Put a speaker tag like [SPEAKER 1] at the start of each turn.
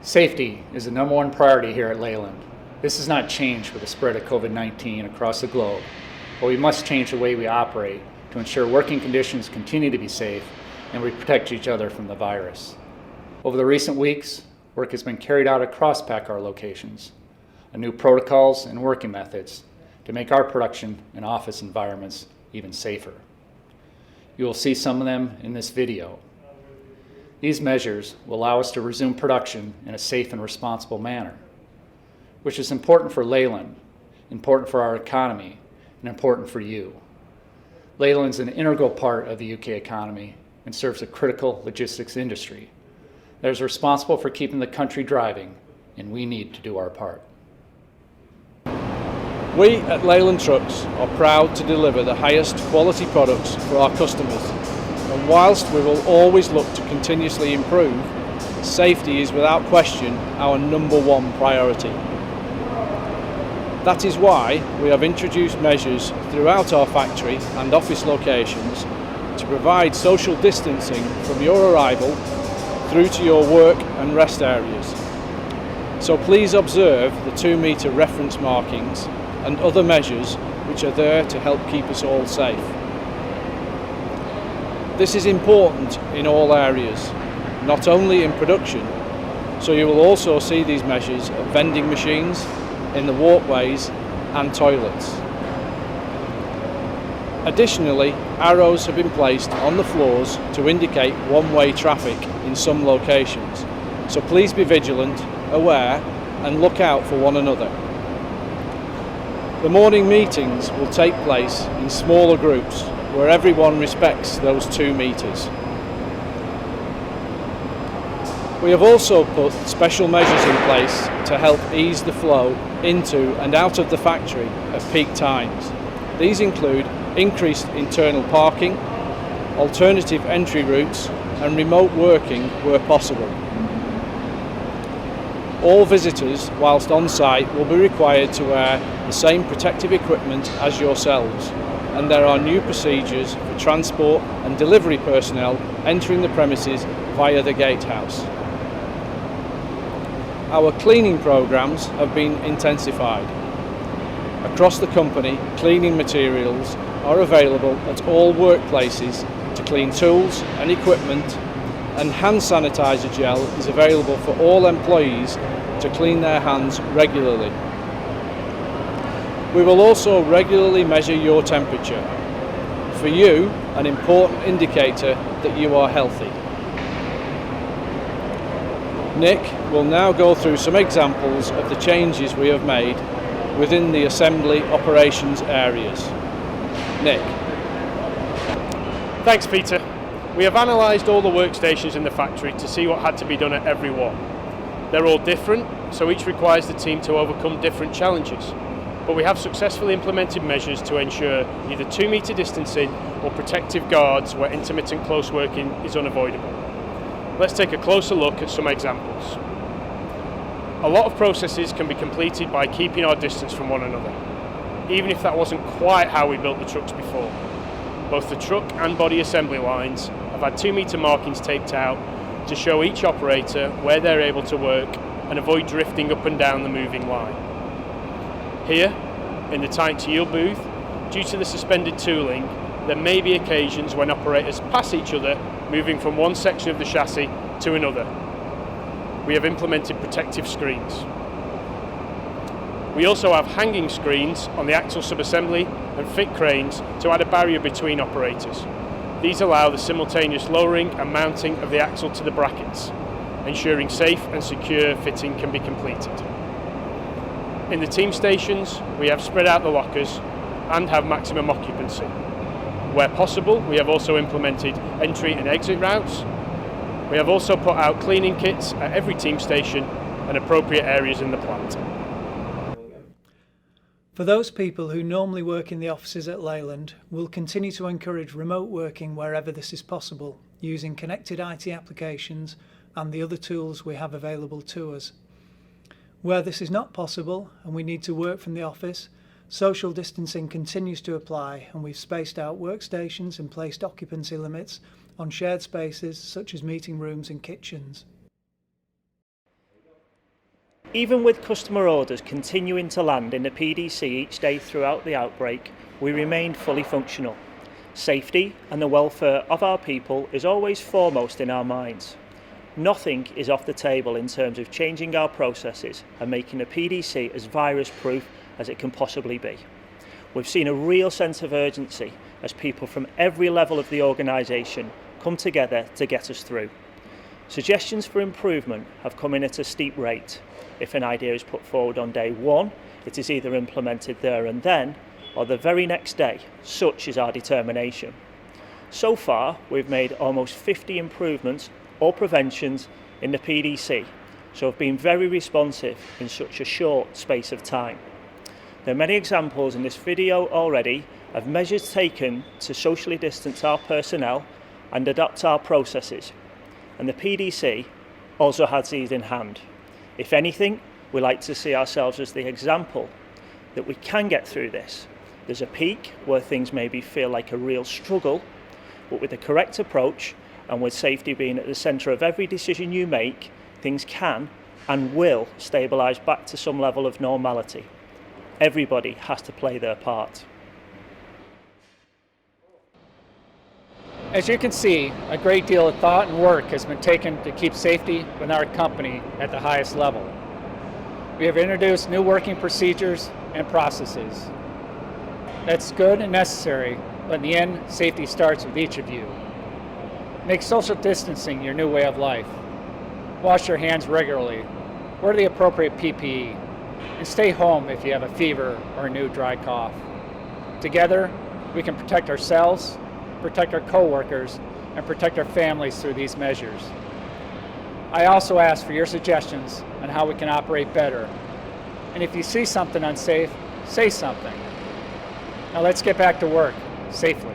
[SPEAKER 1] Safety is the number one priority here at Leyland. This has not changed with the spread of COVID-19 across the globe, but we must change the way we operate to ensure working conditions continue to be safe and we protect each other from the virus. Over the recent weeks, work has been carried out across PACCAR locations, new protocols and working methods to make our production and office environments even safer. You will see some of them in this video. These measures will allow us to resume production in a safe and responsible manner, which is important for Leyland, important for our economy, and important for you. Leyland is an integral part of the UK economy and serves a critical logistics industry that is responsible for keeping the country driving, and we need to do our part.
[SPEAKER 2] We at Leyland Trucks are proud to deliver the highest quality products for our customers, and whilst we will always look to continuously improve, safety is without question our number one priority. That is why we have introduced measures throughout our factory and office locations to provide social distancing from your arrival through to your work and rest areas. So please observe the 2-metre reference markings and other measures which are there to help keep us all safe. This is important in all areas, not only in production, so you will also see these measures at vending machines, in the walkways and toilets. Additionally, arrows have been placed on the floors to indicate one-way traffic in some locations, so please be vigilant, aware and look out for one another. The morning meetings will take place in smaller groups where everyone respects those 2 metres. We have also put special measures in place to help ease the flow into and out of the factory at peak times. These include increased internal parking, alternative entry routes and remote working where possible. All visitors, whilst on site, will be required to wear the same protective equipment as yourselves, and there are new procedures for transport and delivery personnel entering the premises via the gatehouse. Our cleaning programs have been intensified. Across the company, cleaning materials are available at all workplaces to clean tools and equipment, and hand sanitizer gel is available for all employees to clean their hands regularly. We will also regularly measure your temperature. For you, an important indicator that you are healthy. Nick will now go through some examples of the changes we have made within the assembly operations areas. Nick.
[SPEAKER 3] Thanks, Peter. We have analysed all the workstations in the factory to see what had to be done at every one. They're all different, so each requires the team to overcome different challenges. But we have successfully implemented measures to ensure either 2-metre distancing or protective guards where intermittent close working is unavoidable. Let's take a closer look at some examples. A lot of processes can be completed by keeping our distance from one another, even if that wasn't quite how we built the trucks before. Both the truck and body assembly lines have had 2-metre markings taped out to show each operator where they're able to work and avoid drifting up and down the moving line. Here, in the tight yield booth, due to the suspended tooling, there may be occasions when operators pass each other, moving from one section of the chassis to another. We have implemented protective screens. We also have hanging screens on the axle subassembly and fit cranes to add a barrier between operators. These allow the simultaneous lowering and mounting of the axle to the brackets, ensuring safe and secure fitting can be completed. In the team stations, we have spread out the lockers and have maximum occupancy. Where possible, we have also implemented entry and exit routes. We have also put out cleaning kits at every team station and appropriate areas in the plant.
[SPEAKER 4] For those people who normally work in the offices at Leyland, we'll continue to encourage remote working wherever this is possible, using connected IT applications and the other tools we have available to us. Where this is not possible and we need to work from the office, social distancing continues to apply, and we've spaced out workstations and placed occupancy limits on shared spaces such as meeting rooms and kitchens.
[SPEAKER 5] Even with customer orders continuing to land in the PDC each day throughout the outbreak, we remained fully functional. Safety and the welfare of our people is always foremost in our minds. Nothing is off the table in terms of changing our processes and making the PDC as virus-proof as it can possibly be. We've seen a real sense of urgency as people from every level of the organisation come together to get us through. Suggestions for improvement have come in at a steep rate. If an idea is put forward on day one, it is either implemented there and then, or the very next day. Such is our determination. So far, we've made almost 50 improvements or preventions in the PDC, so have been very responsive in such a short space of time. There are many examples in this video already of measures taken to socially distance our personnel and adapt our processes, and the PDC also has these in hand. If anything, we like to see ourselves as the example that we can get through this. There's a peak where things maybe feel like a real struggle, but with the correct approach and with safety being at the centre of every decision you make, things can and will stabilise back to some level of normality. Everybody has to play their part.
[SPEAKER 1] As you can see, a great deal of thought and work has been taken to keep safety with our company at the highest level. We have introduced new working procedures and processes. That's good and necessary, but in the end, safety starts with each of you. Make social distancing your new way of life. Wash your hands regularly. Wear the appropriate PPE. And stay home if you have a fever or a new dry cough. Together, we can protect ourselves, protect our coworkers, and protect our families through these measures. I also ask for your suggestions on how we can operate better. And if you see something unsafe, say something. Now let's get back to work safely.